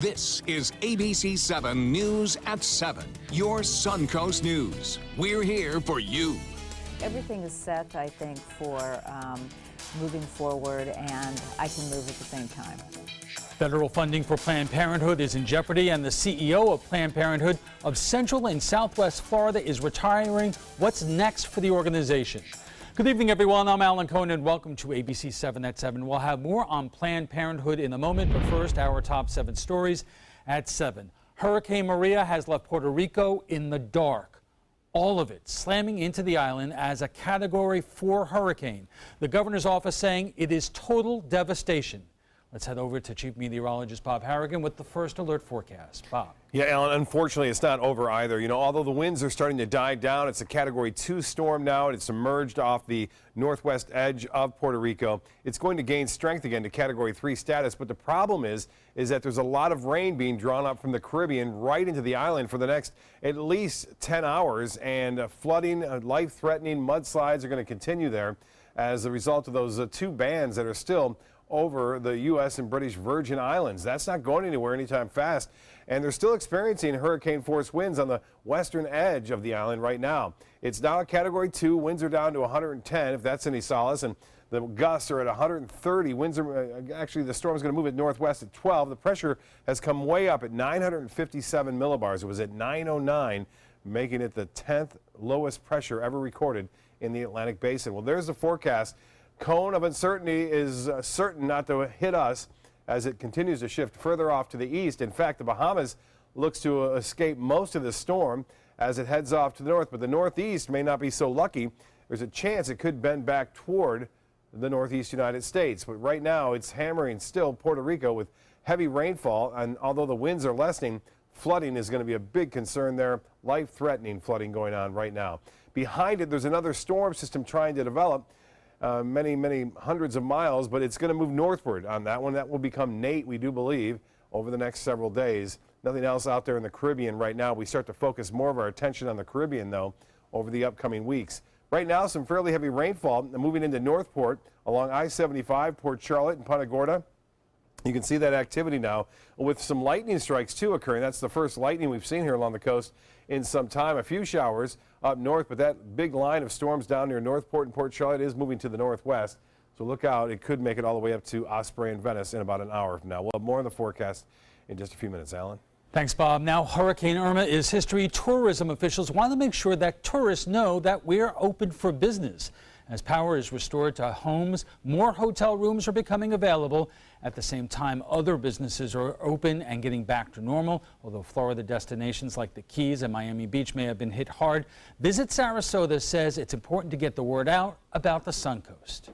This is ABC7 News at 7, your Suncoast News. We're here for you. Everything is set, I think, for moving forward, and I can move at the same time. Federal funding for Planned Parenthood is in jeopardy, and the CEO of Planned Parenthood of Central and Southwest Florida is retiring. What's next for the organization? Good evening, everyone. I'm Alan Cohen, and welcome to ABC 7 at 7. We'll have more on Planned Parenthood in a moment, but first, our top 7 stories at 7. Hurricane Maria has left Puerto Rico in the dark. All of it slamming into the island as a Category 4 hurricane. The governor's office saying it is total devastation. Let's head over to Chief Meteorologist Bob Harrigan with the first alert forecast. Bob. Yeah, Alan, unfortunately, it's not over either. You know, although the winds are starting to die down, it's a Category 2 storm now. It's emerged off the northwest edge of Puerto Rico. It's going to gain strength again to Category 3 status. But the problem is that there's a lot of rain being drawn up from the Caribbean right into the island for the next at least 10 hours. And flooding, life-threatening mudslides are going to continue there as a result of those two bands that are still over the U.S. and British Virgin Islands. That's not going anywhere anytime fast. And they're still experiencing hurricane force winds on the western edge of the island right now. It's now a Category 2. Winds are down to 110, if that's any solace. And the gusts are at 130. Winds are actually, the storm is going to move at northwest at 12. The pressure has come way up at 957 millibars. It was at 909, making it the 10th lowest pressure ever recorded in the Atlantic Basin. Well, there's the forecast. Cone of uncertainty is certain not to hit us as it continues to shift further off to the east. In fact, the Bahamas looks to escape most of the storm as it heads off to the north, but the northeast may not be so lucky. There's a chance it could bend back toward the northeast United States, but right now it's hammering still Puerto Rico with heavy rainfall, and although the winds are lessening, flooding is going to be a big concern there. Life-threatening flooding going on right now. Behind it, there's another storm system trying to develop. Many hundreds of miles, but it's going to move northward on that one. That will become Nate, we do believe, over the next several days. Nothing else out there in the Caribbean right now. We start to focus more of our attention on the Caribbean, though, over the upcoming weeks. Right now, some fairly heavy rainfall moving into Northport along I-75, Port Charlotte and Punta Gorda. You can see that activity now with some lightning strikes, too, occurring. That's the first lightning we've seen here along the coast in some time. A few showers up north, but that big line of storms down near Northport and Port Charlotte is moving to the northwest. So look out. It could make it all the way up to Osprey and Venice in about an hour from now. We'll have more on the forecast in just a few minutes. Alan. Thanks, Bob. Now, Hurricane Irma is history. Tourism officials want to make sure that tourists know that we're open for business. As power is restored to homes, more hotel rooms are becoming available. At the same time, other businesses are open and getting back to normal. Although Florida destinations like the Keys and Miami Beach may have been hit hard, Visit Sarasota says it's important to get the word out about the Suncoast.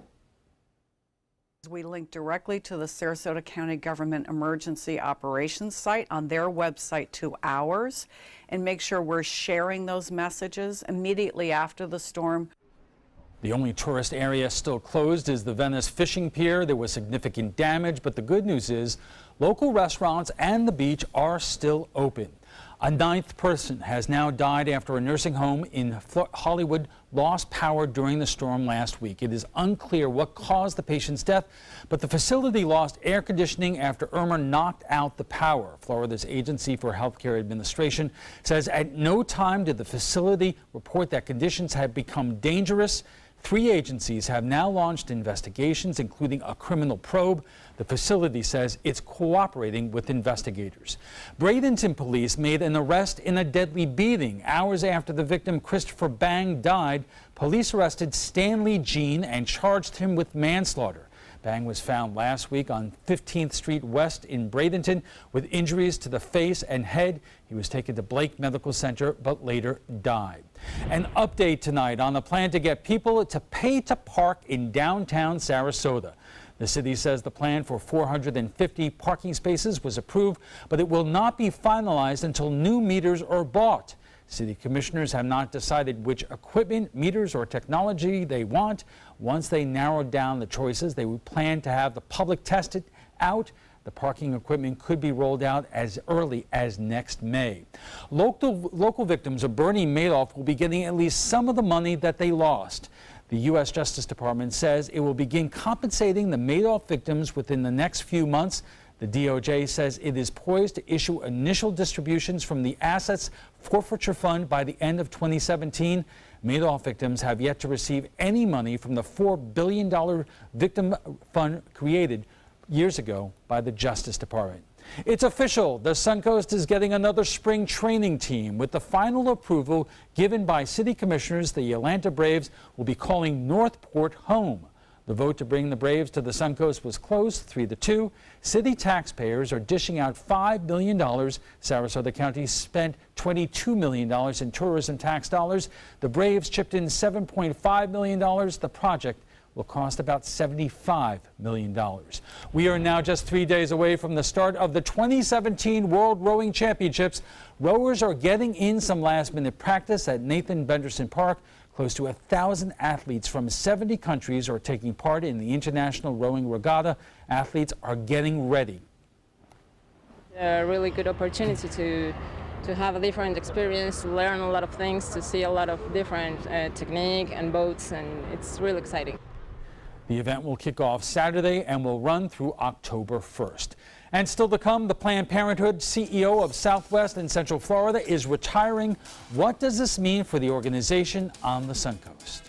We link directly to the Sarasota County Government Emergency Operations site on their website to ours, and make sure we're sharing those messages immediately after the storm. The only tourist area still closed is the Venice fishing pier. There was significant damage, but the good news is local restaurants and the beach are still open. A 9th person has now died after a nursing home in Hollywood lost power during the storm last week. It is unclear what caused the patient's death, but the facility lost air conditioning after Irma knocked out the power. Florida's Agency for Healthcare Administration says at no time did the facility report that conditions had become dangerous. 3 agencies have now launched investigations, including a criminal probe. The facility says it's cooperating with investigators. Bradenton police made an arrest in a deadly beating. Hours after the victim, Christopher Bang, died, police arrested Stanley Jean and charged him with manslaughter. Bang was found last week on 15th Street West in Bradenton with injuries to the face and head. He was taken to Blake Medical Center but later died. An update tonight on the plan to get people to pay to park in downtown Sarasota. The city says the plan for 450 parking spaces was approved, but it will not be finalized until new meters are bought. City commissioners have not decided which equipment, meters, or technology they want. Once they narrow down the choices, they would plan to have the public tested out. The parking equipment could be rolled out as early as next May. Local victims of Bernie Madoff will be getting at least some of the money that they lost. The U.S. Justice Department says it will begin compensating the Madoff victims within the next few months. The DOJ says it is poised to issue initial distributions from the Assets Forfeiture Fund by the end of 2017. Madoff victims have yet to receive any money from the $4 billion victim fund created years ago by the Justice Department. It's official. The Suncoast is getting another spring training team. With the final approval given by city commissioners, the Atlanta Braves will be calling Northport home. The vote to bring the Braves to the Suncoast was close 3-2. City taxpayers are dishing out $5 million. Sarasota County spent $22 million in tourism tax dollars. The Braves chipped in $7.5 million. The project will cost about $75 million. We are now just 3 days away from the start of the 2017 World Rowing Championships. Rowers are getting in some last-minute practice at Nathan Benderson Park. Close to 1,000 athletes from 70 countries are taking part in the International Rowing Regatta. Athletes are getting ready. A really good opportunity to have a different experience, to learn a lot of things, to see a lot of different technique and boats, and it's really exciting. The event will kick off Saturday and will run through October 1st. And still to come, the Planned Parenthood CEO of Southwest and Central Florida is retiring. What does this mean for the organization on the Suncoast?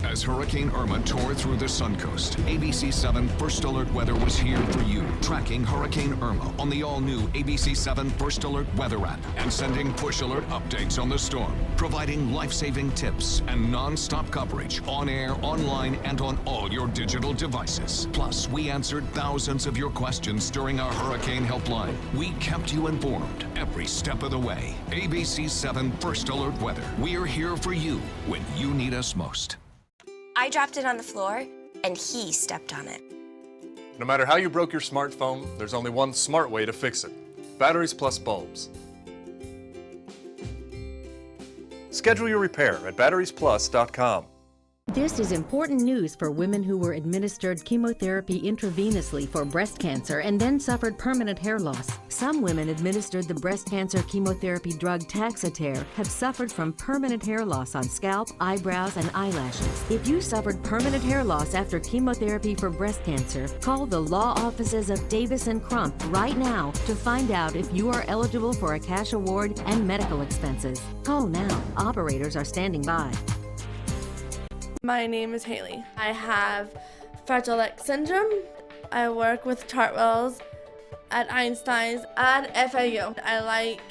As Hurricane Irma tore through the Suncoast, ABC7 First Alert Weather was here for you, tracking Hurricane Irma on the all-new ABC7 First Alert Weather app and sending push alert updates on the storm, providing life-saving tips and non-stop coverage on air, online, and on all your digital devices. Plus, we answered thousands of your questions during our Hurricane Helpline. We kept you informed every step of the way. ABC7 First Alert Weather. We're here for you when you need us most. I dropped it on the floor, and he stepped on it. No matter how you broke your smartphone, there's only one smart way to fix it. Batteries plus bulbs. Schedule your repair at batteriesplus.com. This is important news for women who were administered chemotherapy intravenously for breast cancer and then suffered permanent hair loss. Some women administered the breast cancer chemotherapy drug Taxotere have suffered from permanent hair loss on scalp, eyebrows, and eyelashes. If you suffered permanent hair loss after chemotherapy for breast cancer, call the law offices of Davis & Crump right now to find out if you are eligible for a cash award and medical expenses. Call now. Operators are standing by. My name is Haley. I have Fragile X syndrome. I work with Chartwells at Einstein's and FAU. I like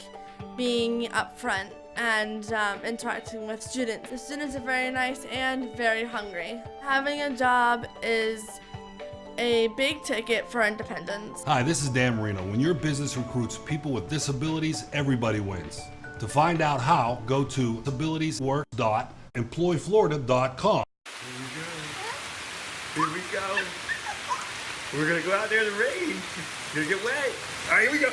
being up front and interacting with students. The students are very nice and very hungry. Having a job is a big ticket for independence. Hi, this is Dan Marino. When your business recruits people with disabilities, everybody wins. To find out how, go to disabilitieswork.employflorida.com. Here we go. We're gonna go out there in the rain. You're gonna get wet. All right, here we go.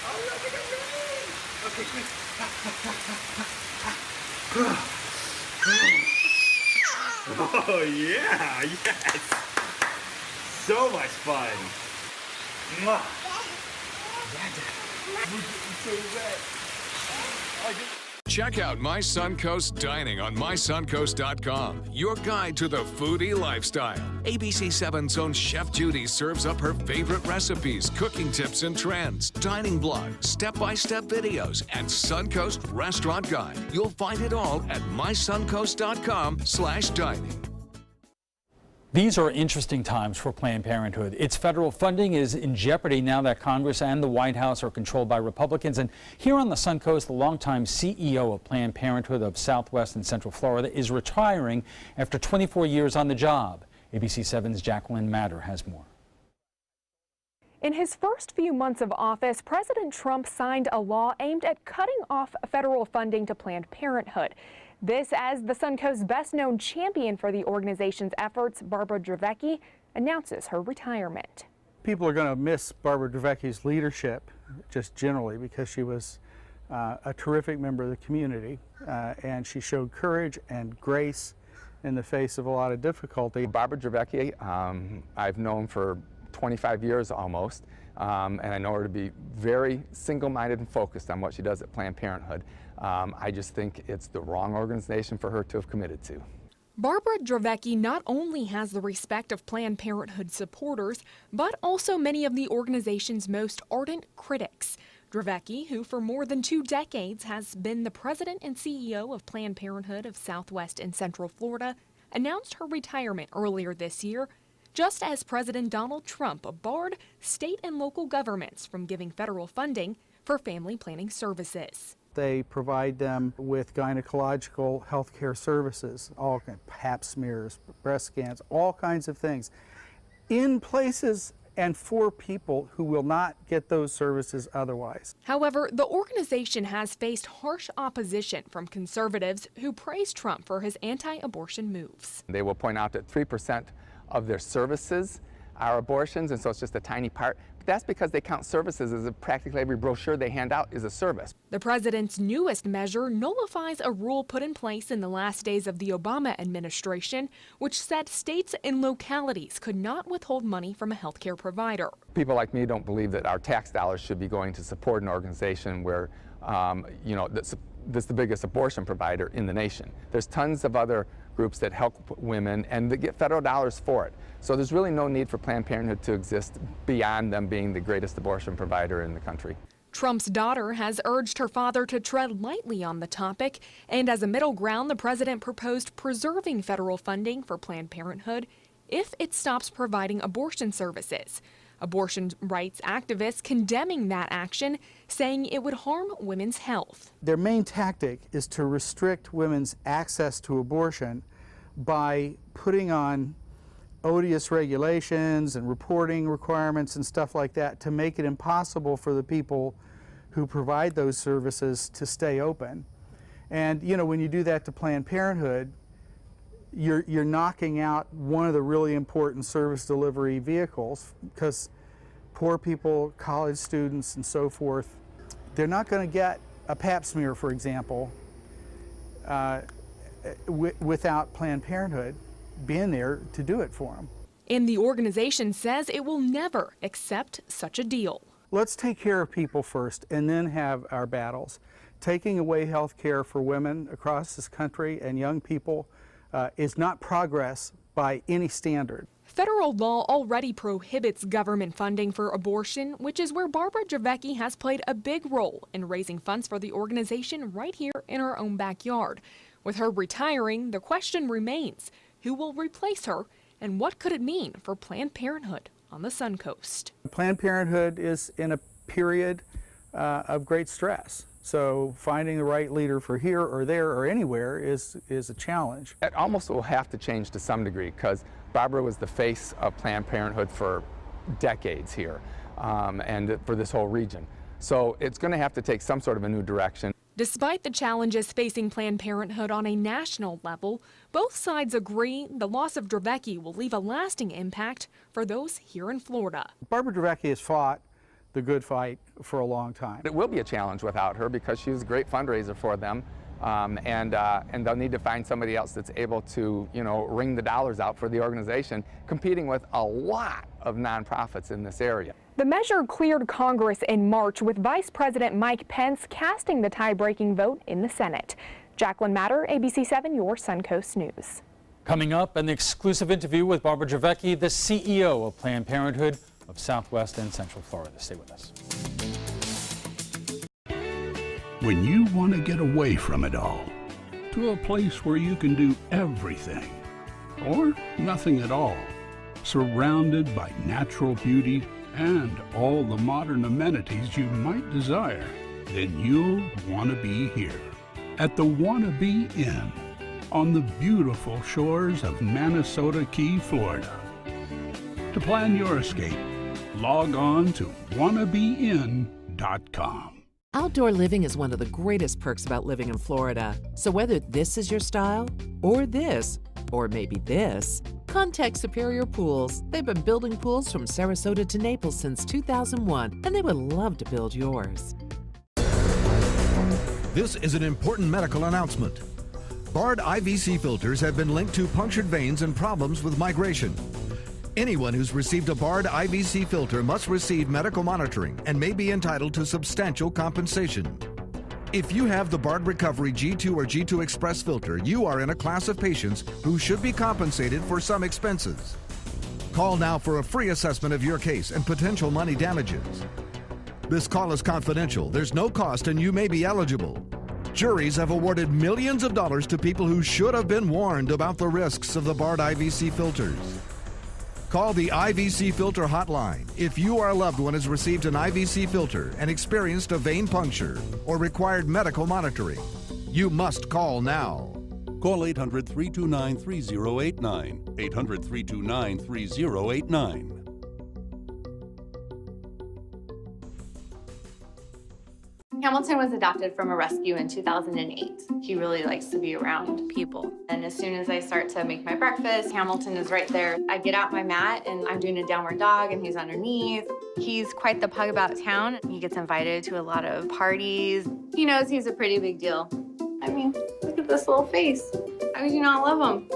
Oh, look at the rain. Okay, quick. Oh yeah, yes. So much fun. Mwah. We're getting so wet. Check out My Suncoast Dining on mysuncoast.com, your guide to the foodie lifestyle. ABC7's own Chef Judy serves up her favorite recipes, cooking tips and trends, dining blogs, step-by-step videos, and Suncoast Restaurant Guide. You'll find it all at mysuncoast.com/dining. These are interesting times for Planned Parenthood. Its federal funding is in jeopardy now that Congress and the White House are controlled by Republicans. And here on the Suncoast, the longtime CEO of Planned Parenthood of Southwest and Central Florida is retiring after 24 years on the job. ABC7's Jacqueline Matter has more. In his first few months of office, President Trump signed a law aimed at cutting off federal funding to Planned Parenthood. This as the Suncoast's best-known champion for the organization's efforts, Barbara Dravecki, announces her retirement. People are going to miss Barbara Dravecki's leadership, just generally, because she was a terrific member of the community, and she showed courage and grace in the face of a lot of difficulty. Barbara Dravecki, I've known for 25 years almost. and I know her to be very single-minded and focused on what she does at Planned Parenthood. I just think it's the wrong organization for her to have committed to. Barbara Dravecki not only has the respect of Planned Parenthood supporters, but also many of the organization's most ardent critics. Dravecki, who for more than 2 decades has been the president and CEO of Planned Parenthood of Southwest and Central Florida, announced her retirement earlier this year, just as President Donald Trump barred state and local governments from giving federal funding for family planning services. They provide them with gynecological health care services, all kinds, pap smears, breast scans, all kinds of things, in places and for people who will not get those services otherwise. However, the organization has faced harsh opposition from conservatives who praise Trump for his anti-abortion moves. They will point out that 3% of their services are abortions, and so it's just a tiny part. But that's because they count services as if practically every brochure they hand out is a service. The president's newest measure nullifies a rule put in place in the last days of the Obama administration, which said states and localities could not withhold money from a healthcare provider. People like me don't believe that our tax dollars should be going to support an organization where, you know, that's the biggest abortion provider in the nation. There's tons of other groups that help women and that get federal dollars for it. So there's really no need for Planned Parenthood to exist beyond them being the greatest abortion provider in the country. Trump's daughter has urged her father to tread lightly on the topic, and as a middle ground, the president proposed preserving federal funding for Planned Parenthood if it stops providing abortion services. Abortion rights activists condemning that action, saying it would harm women's health. Their main tactic is to restrict women's access to abortion by putting on odious regulations and reporting requirements and stuff like that to make it impossible for the people who provide those services to stay open. And you know, when you do that to Planned Parenthood, you're knocking out one of the really important service delivery vehicles, because poor people, college students and so forth, they're not going to get a pap smear, for example, without Planned Parenthood being there to do it for them. And the organization says it will never accept such a deal. Let's take care of people first and then have our battles. Taking away health care for women across this country and young people is not progress by any standard. Federal law already prohibits government funding for abortion, which is where Barbara Dravecki has played a big role in raising funds for the organization right here in her own backyard. With her retiring, the question remains, who will replace her and what could it mean for Planned Parenthood on the Suncoast? Planned Parenthood is in a period of great stress. So finding the right leader for here or there or anywhere is a challenge. It almost will have to change to some degree, because Barbara was the face of Planned Parenthood for decades here and for this whole region. So it's going to have to take some sort of a new direction. Despite the challenges facing Planned Parenthood on a national level, both sides agree the loss of Dravecki will leave a lasting impact for those here in Florida. Barbara Dravecki has fought the good fight for a long time. It will be a challenge without her, because she was a great fundraiser for them, and they'll need to find somebody else that's able to, you know, wring the dollars out for the organization, competing with a lot of nonprofits in this area. The measure cleared Congress in March, with Vice President Mike Pence casting the tie-breaking vote in the Senate. Jacqueline Matter, ABC7, your Suncoast News. Coming up, an exclusive interview with Barbara Dravecki, the CEO of Planned Parenthood of Southwest and Central Florida. Stay with us. When you want to get away from it all, to a place where you can do everything, or nothing at all, surrounded by natural beauty and all the modern amenities you might desire, then you'll want to be here at the Wanna Be Inn on the beautiful shores of Manasota Key, Florida. To plan your escape, log on to wannabein.com. Outdoor living is one of the greatest perks about living in Florida. So whether this is your style, or this, or maybe this, contact Superior Pools. They've been building pools from Sarasota to Naples since 2001, and they would love to build yours. This is an important medical announcement. Bard IVC filters have been linked to punctured veins and problems with migration. Anyone who's received a Bard IVC filter must receive medical monitoring and may be entitled to substantial compensation. If you have the Bard Recovery G2 or G2 Express filter, you are in a class of patients who should be compensated for some expenses. Call now for a free assessment of your case and potential money damages. This call is confidential. There's no cost and you may be eligible. Juries have awarded millions of dollars to people who should have been warned about the risks of the Bard IVC filters. Call the IVC Filter Hotline if you or a loved one has received an IVC filter and experienced a vein puncture or required medical monitoring. You must call now. Call 800-329-3089. 800-329-3089. Hamilton was adopted from a rescue in 2008. He really likes to be around people. And as soon as I start to make my breakfast, Hamilton is right there. I get out my mat and I'm doing a downward dog and he's underneath. He's quite the pug about town. He gets invited to a lot of parties. He knows he's a pretty big deal. I mean, look at this little face. How could you not love him?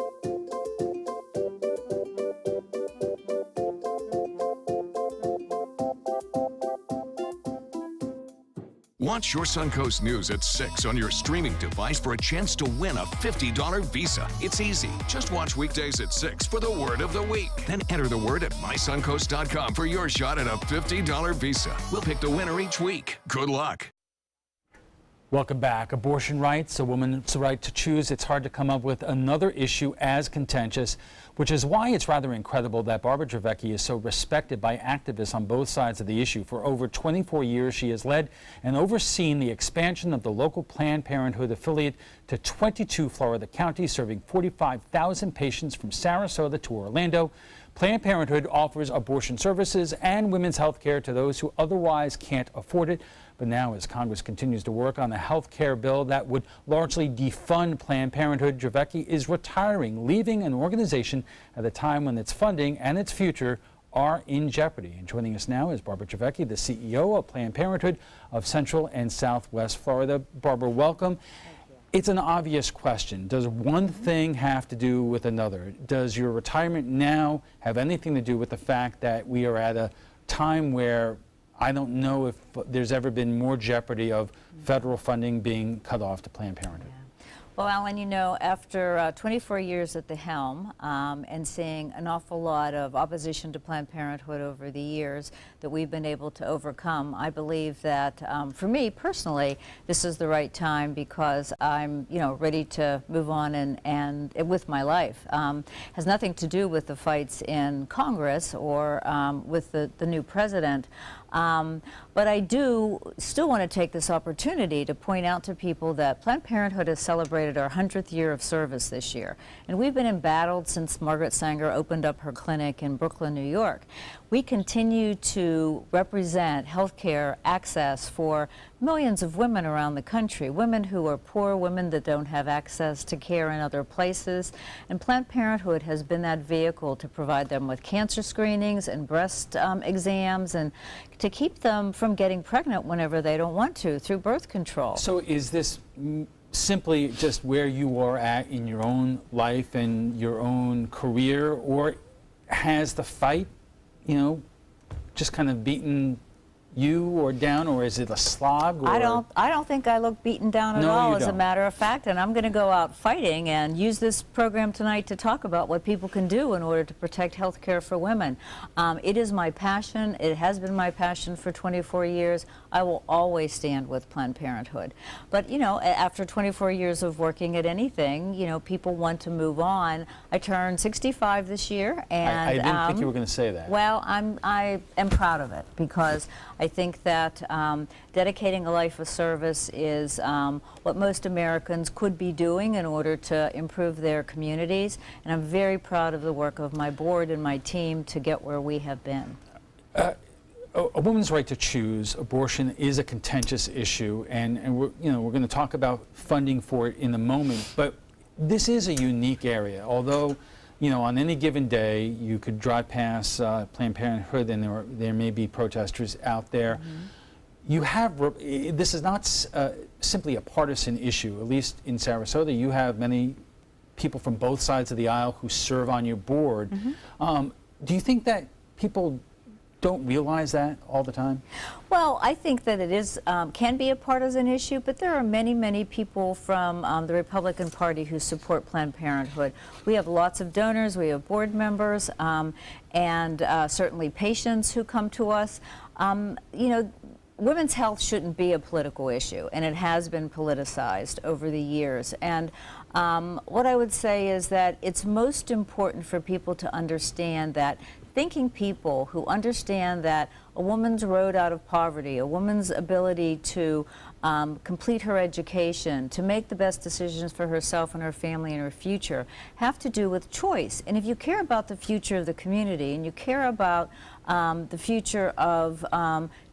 Watch your Suncoast News at 6 on your streaming device for a chance to win a $50 Visa. It's easy. Just watch weekdays at 6 for the word of the week. Then enter the word at mysuncoast.com for your shot at a $50 Visa. We'll pick the winner each week. Good luck. Welcome back. Abortion rights, a woman's right to choose. It's hard to come up with another issue as contentious, which is why it's rather incredible that Barbara Dravecki is so respected by activists on both sides of the issue. For over 24 years, she has led and overseen the expansion of the local Planned Parenthood affiliate to 22 Florida counties, serving 45,000 patients from Sarasota to Orlando. Planned Parenthood offers abortion services and women's health care to those who otherwise can't afford it. But now, as Congress continues to work on a health care bill that would largely defund Planned Parenthood, Dravecki is retiring, leaving an organization at a time when its funding and its future are in jeopardy. And joining us now is Barbara Dravecki, the CEO of Planned Parenthood of Central and Southwest Florida. Barbara, welcome. It's an obvious question. Does one thing have to do with another? Does your retirement now have anything to do with the fact that we are at a time where I don't know if there's ever been more jeopardy of federal funding being cut off to Planned Parenthood? Well, Alan, you know, after 24 years at the helm and seeing an awful lot of opposition to Planned Parenthood over the years that we've been able to overcome, I believe that for me personally, this is the right time because I'm, you know, ready to move on and with my life. Has nothing to do with the fights in Congress or with the new president. But I do still want to take this opportunity to point out to people that Planned Parenthood has celebrated our 100th year of service this year. And we've been embattled since Margaret Sanger opened up her clinic in Brooklyn, New York. We continue to represent health care access for millions of women around the country, women who are poor, women that don't have access to care in other places. And Planned Parenthood has been that vehicle to provide them with cancer screenings and breast exams and to keep them from getting pregnant whenever they don't want to through birth control. So is this simply just where you are at in your own life and your own career, or has the fight, you know, just kind of beaten you or down, or is it a slog? Or? I don't think I look beaten down at all, as a matter of fact, and I'm going to go out fighting and use this program tonight to talk about what people can do in order to protect health care for women. It is my passion. It has been my passion for 24 years. I will always stand with Planned Parenthood. But, you know, after 24 years of working at anything, you know, people want to move on. I turned 65 this year, and I didn't think you were going to say that. Well, I am proud of it because I think that dedicating a life of service is what most Americans could be doing in order to improve their communities, and I'm very proud of the work of my board and my team to get where we have been. A woman's right to choose, abortion is a contentious issue, and we're going to talk about funding for it in a moment, but this is a unique area. Although, you know, on any given day, you could drive past Planned Parenthood and there may be protesters out there. You have, this is not simply a partisan issue. At least in Sarasota, you have many people from both sides of the aisle who serve on your board. Do you think that people don't realize that all the time? Well, I think that it is can be a partisan issue, but there are many, many people from the Republican Party who support Planned Parenthood. We have lots of donors, we have board members, and certainly patients who come to us. You know, women's health shouldn't be a political issue, and it has been politicized over the years. And what I would say is that it's most important for people to understand that thinking people who understand that a woman's road out of poverty, a woman's ability to complete her education, to make the best decisions for herself and her family and her future, have to do with choice. And if you care about the future of the community and you care about the future of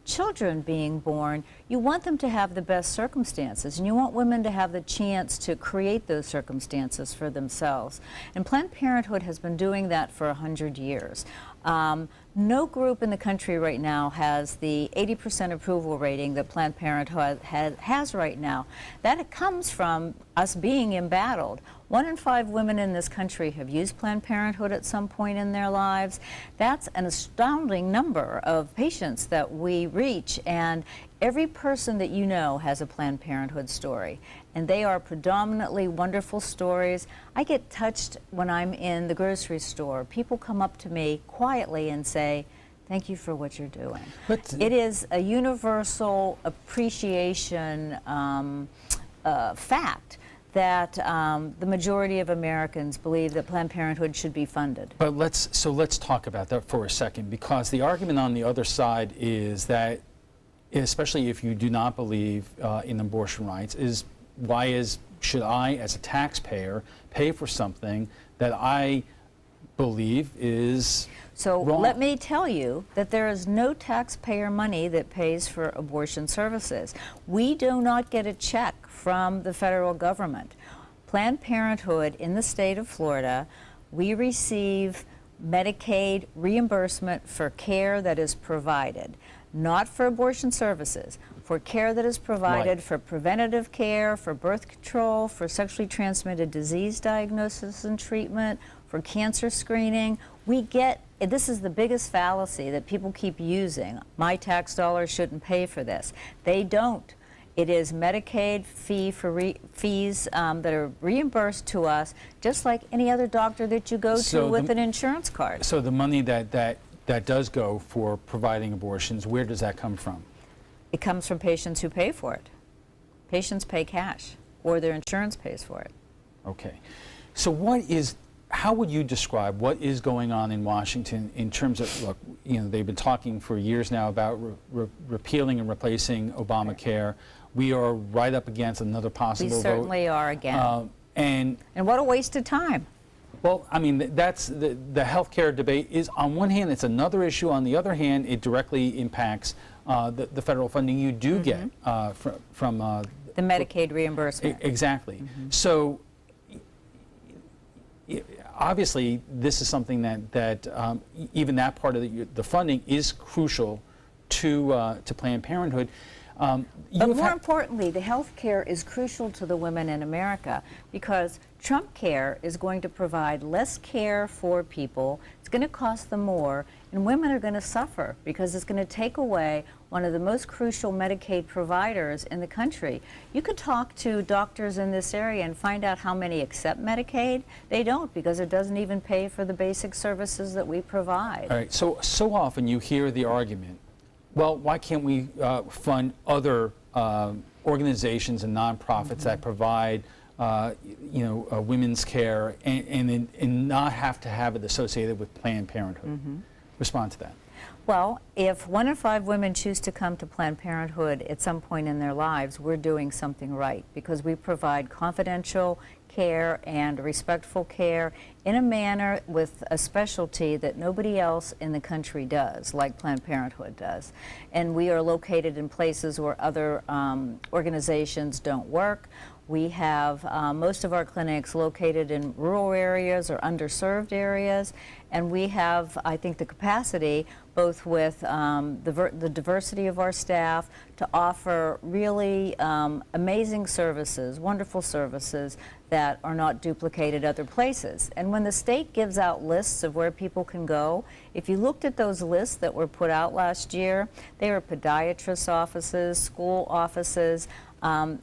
children being born, you want them to have the best circumstances, and you want women to have the chance to create those circumstances for themselves. And Planned Parenthood has been doing that for 100 years. No group in the country right now has the 80% approval rating that Planned Parenthood has right now. That comes from us being embattled. 1 in 5 women in this country have used Planned Parenthood at some point in their lives. That's an astounding number of patients that we reach, and every person that you know has a Planned Parenthood story, and they are predominantly wonderful stories. I get touched when I'm in the grocery store. People come up to me quietly and say, "Thank you for what you're doing." It is a universal appreciation fact that the majority of Americans believe that Planned Parenthood should be funded. But let's talk about that for a second, because the argument on the other side is that, especially if you do not believe in abortion rights, is should I, as a taxpayer, pay for something that I believe is wrong? Let me tell you that there is no taxpayer money that pays for abortion services. We do not get a check from the federal government. Planned Parenthood in the state of Florida, we receive Medicaid reimbursement for care that is provided, not for abortion services, for care that is provided for preventative care, for birth control, for sexually transmitted disease diagnosis and treatment, for cancer screening. We get, this is the biggest fallacy that people keep using. My tax dollars shouldn't pay for this. They don't. It is Medicaid fees that are reimbursed to us, just like any other doctor that you go to with an insurance card. So the money that does go for providing abortions, where does that come from? It comes from patients who pay for it. Patients pay cash, or their insurance pays for it. Okay. So how would you describe what is going on in Washington in terms of, look, you know, they've been talking for years now about repealing and replacing Obamacare. We are right up against another possible vote. We certainly are again. And what a waste of time. Well, I mean, that's the healthcare debate is, on one hand, it's another issue. On the other hand, it directly impacts the federal funding you do get from the Medicaid reimbursement. Exactly. So obviously, this is something that even that part of the funding is crucial to Planned Parenthood. But more importantly, the health care is crucial to the women in America, because Trump Care is going to provide less care for people. It's going to cost them more, and women are going to suffer because it's going to take away one of the most crucial Medicaid providers in the country. You could talk to doctors in this area and find out how many accept Medicaid. They don't, because it doesn't even pay for the basic services that we provide. All right. So often you hear the argument, well, why can't we fund other organizations and nonprofits that provide, women's care and not have to have it associated with Planned Parenthood? Respond to that. Well, if 1 in 5 women choose to come to Planned Parenthood at some point in their lives, we're doing something right, because we provide confidential care and respectful care in a manner with a specialty that nobody else in the country does, like Planned Parenthood does. And we are located in places where other organizations don't work. We have most of our clinics located in rural areas or underserved areas, and we have, I think, the capacity, both with the diversity of our staff, to offer really amazing services, wonderful services that are not duplicated other places. And when the state gives out lists of where people can go, if you looked at those lists that were put out last year, they were podiatrist offices, school offices.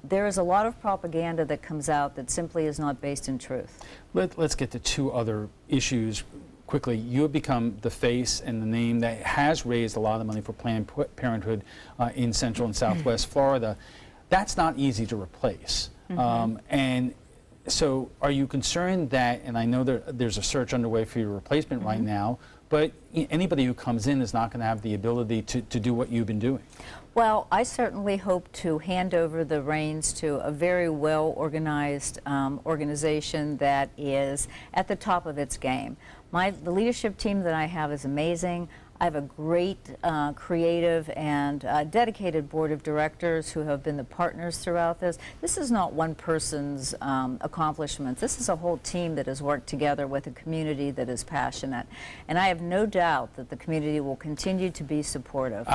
There is a lot of propaganda that comes out that simply is not based in truth. Let's get to two other issues quickly. You have become the face and the name that has raised a lot of money for Planned Parenthood in Central and Southwest Florida. That's not easy to replace. And so are you concerned that, and I know there's a search underway for your replacement right now, but anybody who comes in is not going to have the ability to do what you've been doing? Well, I certainly hope to hand over the reins to a very well-organized organization that is at the top of its game. The leadership team that I have is amazing. I have a great, creative, and dedicated board of directors who have been the partners throughout this. This is not one person's accomplishments. This is a whole team that has worked together with a community that is passionate. And I have no doubt that the community will continue to be supportive.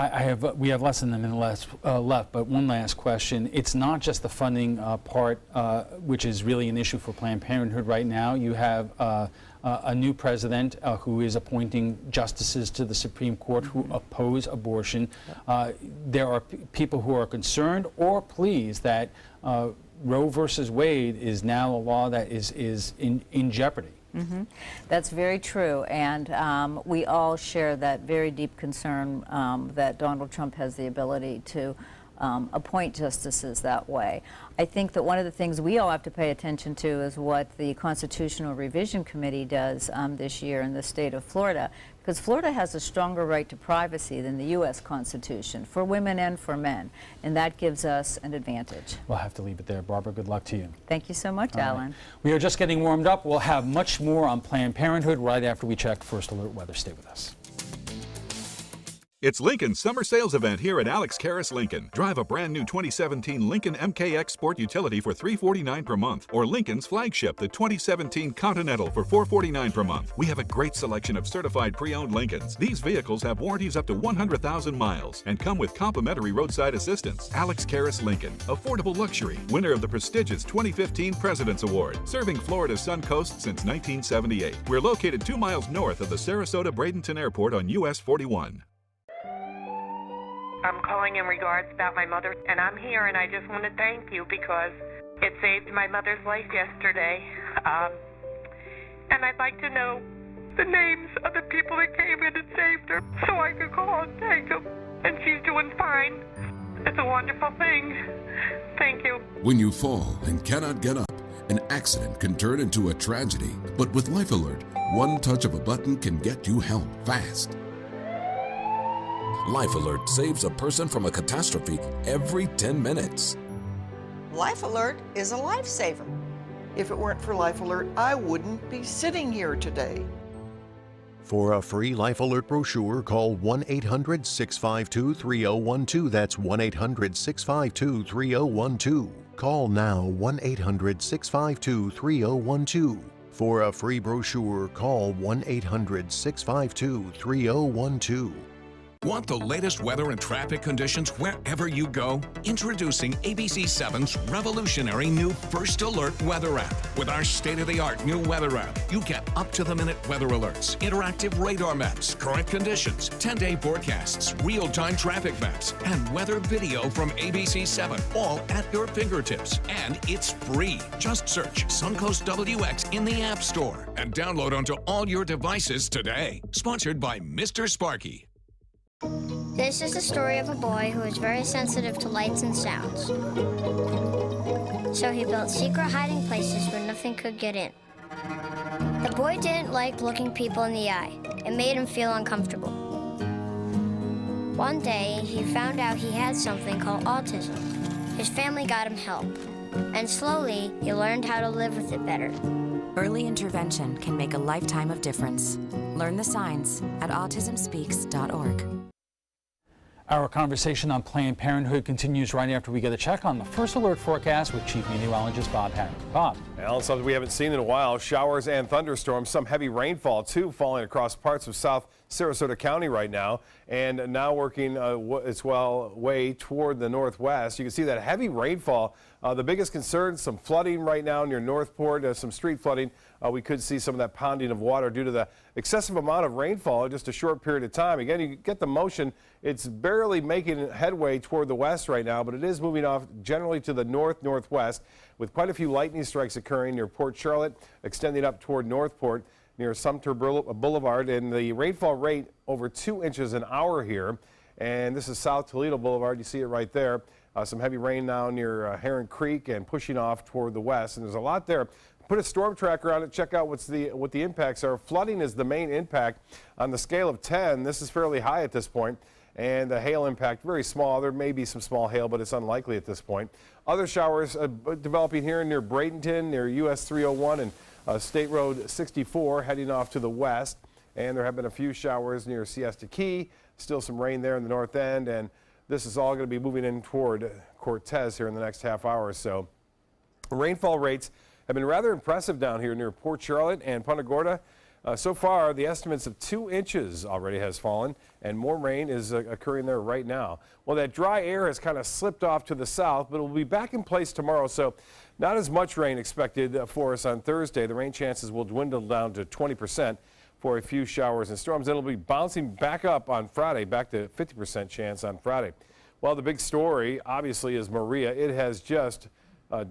We have less than a minute left, but one last question. It's not just the funding part, which is really an issue for Planned Parenthood right now. You have a new president who is appointing justices to the Supreme Court who oppose abortion. There are people who are concerned or pleased that Roe versus Wade is now a law that is in jeopardy. That's very true, and we all share that very deep concern that Donald Trump has the ability to appoint justices that way. I think that one of the things we all have to pay attention to is what the Constitutional Revision Committee does this year in the state of Florida, because Florida has a stronger right to privacy than the U.S. Constitution for women and for men, and that gives us an advantage. We'll have to leave it there. Barbara, good luck to you. Thank you so much, Alan. We are just getting warmed up. We'll have much more on Planned Parenthood right after we check First Alert Weather. Stay with us. It's Lincoln's summer sales event here at Alex Karras Lincoln. Drive a brand new 2017 Lincoln MKX Sport Utility for $349 per month, or Lincoln's flagship, the 2017 Continental, for $449 per month. We have a great selection of certified pre-owned Lincolns. These vehicles have warranties up to 100,000 miles and come with complimentary roadside assistance. Alex Karras Lincoln, affordable luxury, winner of the prestigious 2015 President's Award, serving Florida's Sun Coast since 1978. We're located 2 miles north of the Sarasota-Bradenton Airport on US 41. I'm calling in regards about my mother, and I'm here, and I just want to thank you because it saved my mother's life yesterday. And I'd like to know the names of the people that came in and saved her so I could call and thank them. And she's doing fine. It's a wonderful thing. Thank you. When you fall and cannot get up, an accident can turn into a tragedy. But with Life Alert, one touch of a button can get you help fast. Life Alert saves a person from a catastrophe every 10 minutes. Life Alert is a lifesaver. If it weren't for Life Alert, I wouldn't be sitting here today. For a free Life Alert brochure, call 1-800-652-3012. That's 1-800-652-3012. Call now, 1-800-652-3012. For a free brochure, call 1-800-652-3012. Want the latest weather and traffic conditions wherever you go? Introducing ABC7's revolutionary new First Alert weather app. With our state-of-the-art new weather app, you get up-to-the-minute weather alerts, interactive radar maps, current conditions, 10-day forecasts, real-time traffic maps, and weather video from ABC7, all at your fingertips. And it's free. Just search Suncoast WX in the App Store and download onto all your devices today. Sponsored by Mr. Sparky. This is the story of a boy who was very sensitive to lights and sounds. So he built secret hiding places where nothing could get in. The boy didn't like looking people in the eye. It made him feel uncomfortable. One day, he found out he had something called autism. His family got him help, and slowly, he learned how to live with it better. Early intervention can make a lifetime of difference. Learn the signs at autismspeaks.org. Our conversation on Planned Parenthood continues right after we get a check on the first alert forecast with Chief Meteorologist Bob Harrington. Bob. Well, something we haven't seen in a while, showers and thunderstorms, some heavy rainfall too falling across parts of South Sarasota County right now, and now working its way toward the northwest. You can see that heavy rainfall. The biggest concern, some flooding right now near Northport, some street flooding. We could see some of that pounding of water due to the excessive amount of rainfall in just a short period of time. Again, you get the motion. It's barely making headway toward the west right now, but it is moving off generally to the northwest with quite a few lightning strikes occurring near Port Charlotte, extending up toward Northport near Sumter Boulevard, and the rainfall rate over 2 inches an hour here. And this is South Toledo Boulevard. You see it right there. Some heavy rain now near Heron Creek and pushing off toward the west. And there's a lot there. Put a storm tracker on it. Check out what the impacts are. Flooding is the main impact. On the scale of 10, this is fairly high at this point. And the hail impact, very small. There may be some small hail, but it's unlikely at this point. Other showers developing here near Bradenton, near US 301 and State Road 64, heading off to the west. And there have been a few showers near Siesta Key. Still some rain there in the north end. And this is all going to be moving in toward Cortez here in the next half hour or so. Rainfall rates have been rather impressive down here near Port Charlotte and Punta Gorda. So far, the estimates of 2 inches already has fallen, and more rain is occurring there right now. Well, that dry air has kind of slipped off to the south, but it will be back in place tomorrow, so not as much rain expected for us on Thursday. The rain chances will dwindle down to 20% for a few showers and storms. It'll be bouncing back up on Friday, back to 50% chance on Friday. Well, the big story, obviously, is Maria. It has just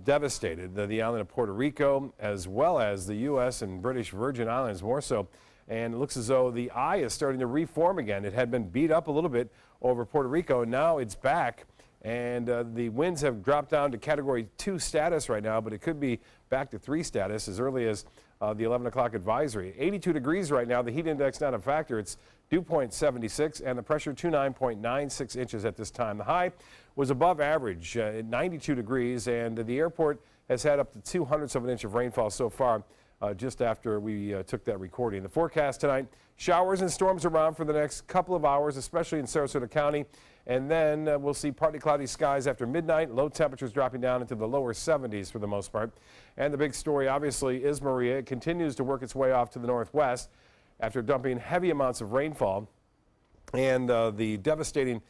devastated the island of Puerto Rico, as well as the U.S. and British Virgin Islands more so. And it looks as though the eye is starting to reform again. It had been beat up a little bit over Puerto Rico, and now it's back. And the winds have dropped down to Category 2 status right now, but it could be back to 3 status as early as the 11 o'clock advisory. 82 degrees right now. The heat index not a factor. It's dew point 76, and the pressure 29.96 inches at this time. The high was above average at 92 degrees, and the airport has had up to 2/100 of an inch of rainfall so far just after we took that recording. The forecast tonight, showers and storms around for the next couple of hours, especially in Sarasota County. And then we'll see partly cloudy skies after midnight, low temperatures dropping down into the lower 70s for the most part. And the big story, obviously, is Maria. It continues to work its way off to the northwest after dumping heavy amounts of rainfall and the devastating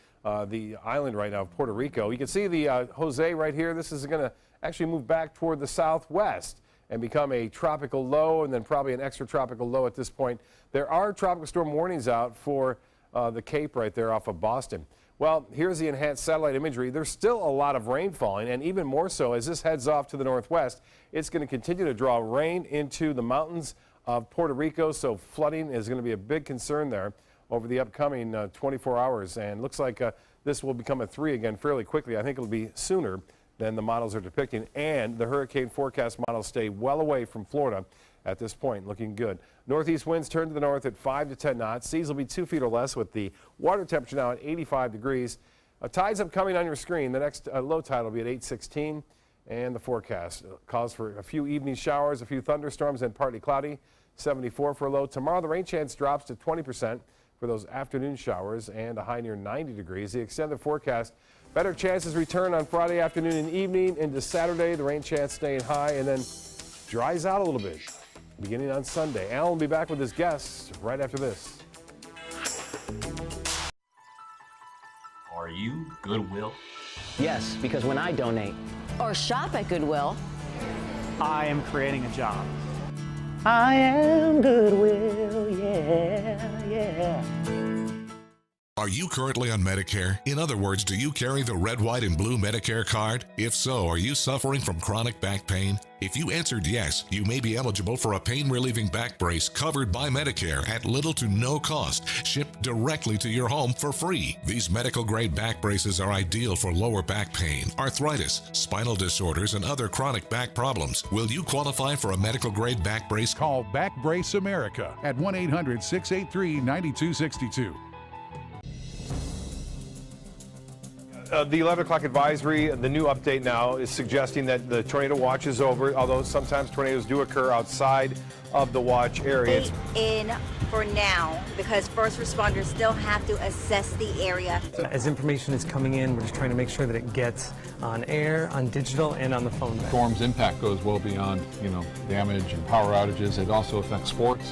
the island right now of Puerto Rico. You can see the Jose right here. This is going to actually move back toward the southwest and become a tropical low, and then probably an extra tropical low at this point. There are tropical storm warnings out for the Cape right there off of Boston. Well, here's the enhanced satellite imagery. There's still a lot of rain falling, and even more so as this heads off to the northwest. It's going to continue to draw rain into the mountains of Puerto Rico, so flooding is going to be a big concern there over the upcoming 24 hours. And looks like this will become a 3 again fairly quickly. I think it'll be sooner than the models are depicting, and the hurricane forecast models stay well away from Florida at this point, looking good. Northeast winds turn to the north at 5 to 10 knots. Seas will be 2 feet or less with the water temperature now at 85 degrees. Tides upcoming on your screen. The next low tide will be at 8:16, and the forecast calls for a few evening showers, a few thunderstorms, and partly cloudy. 74 for a low. Tomorrow the rain chance drops to 20% for those afternoon showers and a high near 90 degrees. The extended forecast, better chances return on Friday afternoon and evening into Saturday. The rain chance staying high and then dries out a little bit beginning on Sunday. Alan will be back with his guests right after this. Are you Goodwill? Yes, because when I donate or shop at Goodwill, I am creating a job. I am Goodwill, yeah. Are you currently on Medicare? In other words, do you carry the red, white, and blue Medicare card? If so, are you suffering from chronic back pain? If you answered yes, you may be eligible for a pain-relieving back brace covered by Medicare at little to no cost, shipped directly to your home for free. These medical-grade back braces are ideal for lower back pain, arthritis, spinal disorders, and other chronic back problems. Will you qualify for a medical-grade back brace? Call Back Brace America at 1-800-683-9262. The 11 o'clock advisory, the new update now is suggesting that the tornado watch is over, although sometimes tornadoes do occur outside of the watch area. In for now, because first responders still have to assess the area. As information is coming in, we're just trying to make sure that it gets on air, on digital, and on the phone. Storm's impact goes well beyond, damage and power outages. It also affects sports.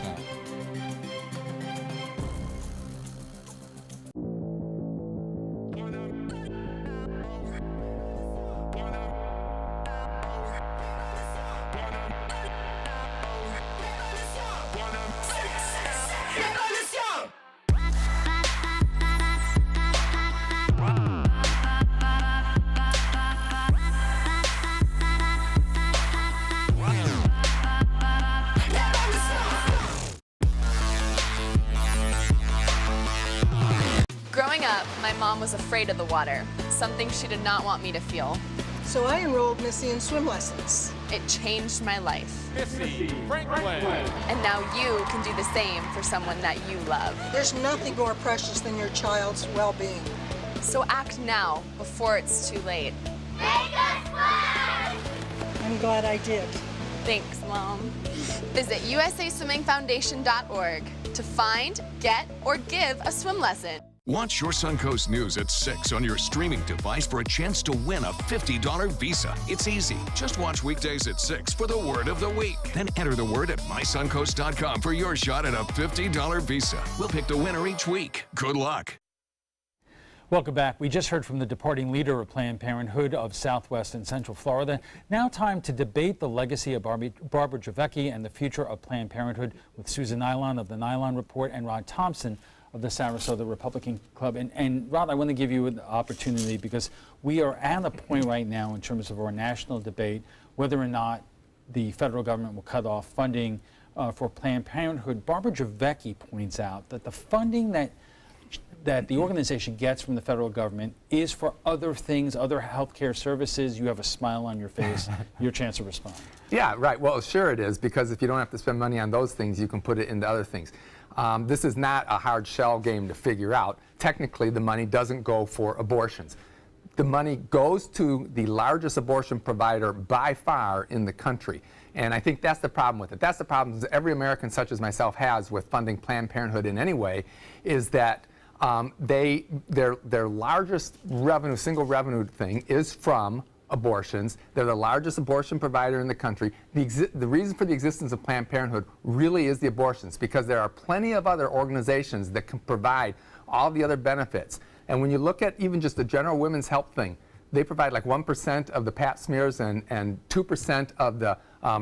Growing up, my mom was afraid of the water, something she did not want me to feel. So I enrolled Missy in swim lessons. It changed my life. Missy Franklin. And now you can do the same for someone that you love. There's nothing more precious than your child's well-being. So act now, before it's too late. Make us swim! I'm glad I did. Thanks, Mom. Visit usaswimmingfoundation.org to find, get, or give a swim lesson. Watch your Suncoast News at 6 on your streaming device for a chance to win a $50 Visa. It's easy. Just watch weekdays at 6 for the word of the week. Then enter the word at mysuncoast.com for your shot at a $50 Visa. We'll pick the winner each week. Good luck. Welcome back. We just heard from the departing leader of Planned Parenthood of Southwest and Central Florida. Now time to debate the legacy of Barbara Javecki and the future of Planned Parenthood with Susan Nylon of the Nylon Report and Rod Thompson of the Sarasota Republican Club. And Rod, I want to give you an opportunity because we are at a point right now in terms of our national debate whether or not the federal government will cut off funding for Planned Parenthood. Barbara Javecki points out that the funding that the organization gets from the federal government is for other things, other healthcare services. You have a smile on your face. Your chance to respond. Yeah, right. Well, sure it is, because if you don't have to spend money on those things, you can put it into other things. This is not a hard shell game to figure out. Technically, the money doesn't go for abortions. The money goes to the largest abortion provider by far in the country. And I think that's the problem with it. That's the problem that every American such as myself has with funding Planned Parenthood in any way, is that their largest revenue, single revenue thing is from abortions. They're the largest abortion provider in the country. The reason for the existence of Planned Parenthood really is the abortions, because there are plenty of other organizations that can provide all the other benefits. And when you look at even just the general women's health thing, they provide like 1% of the pap smears and 2% of the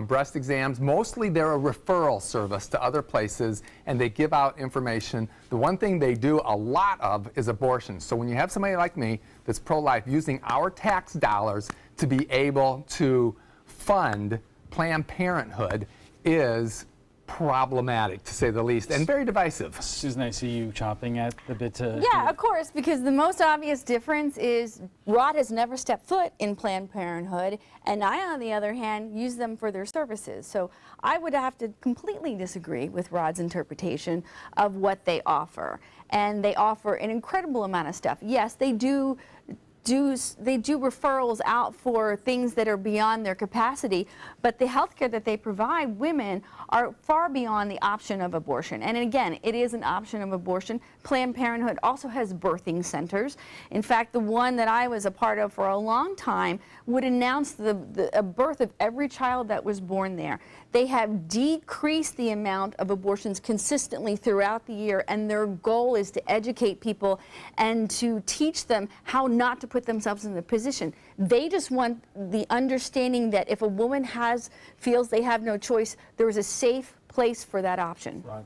breast exams. Mostly they're a referral service to other places, and they give out information. The one thing they do a lot of is abortion. So when you have somebody like me that's pro-life using our tax dollars to be able to fund Planned Parenthood is problematic, to say the least, and very divisive. Susan, I see you chomping at the bit to... Yeah, of course, because the most obvious difference is Rod has never stepped foot in Planned Parenthood, and I, on the other hand, use them for their services. So I would have to completely disagree with Rod's interpretation of what they offer. And they offer an incredible amount of stuff. Yes, they do referrals out for things that are beyond their capacity, but the health care that they provide women are far beyond the option of abortion. And again, it is an option of abortion. Planned Parenthood also has birthing centers. In fact, the one that I was a part of for a long time would announce the birth of every child that was born there. They have decreased the amount of abortions consistently throughout the year, and their goal is to educate people and to teach them how not to put themselves in the position. They just want the understanding that if a woman feels they have no choice, there is a safe place for that option. Right.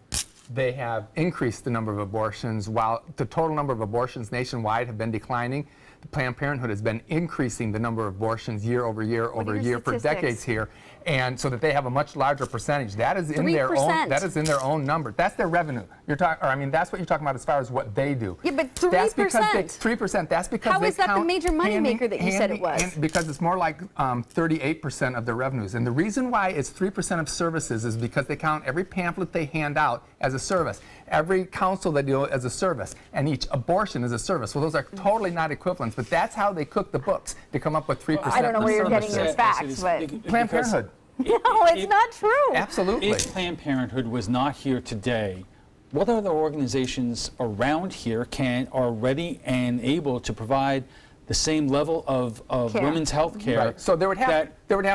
They have increased the number of abortions, while the total number of abortions nationwide have been declining. Planned Parenthood has been increasing the number of abortions year over year over year for decades here, and so that they have a much larger percentage. That is in 3%. Their own. That is in their own number. That's their revenue. You're talking, or I mean, that's what you're talking about as far as what they do. Yeah, but 3%. That's because 3%. That's because how is that the major moneymaker that you said it was? Because it's more like 38% of their revenues, and the reason why it's 3% of services is because they count every pamphlet they hand out as a service, every counsel they do as a service, and each abortion is a service. Well, those are totally not equivalent. But that's how they cook the books to come up with 3%. I don't know where you're getting your facts, but Planned Parenthood. No, it's not true. Absolutely. If Planned Parenthood was not here today what other organizations around here are ready and able to provide the same level of women's health care? Right. So there would have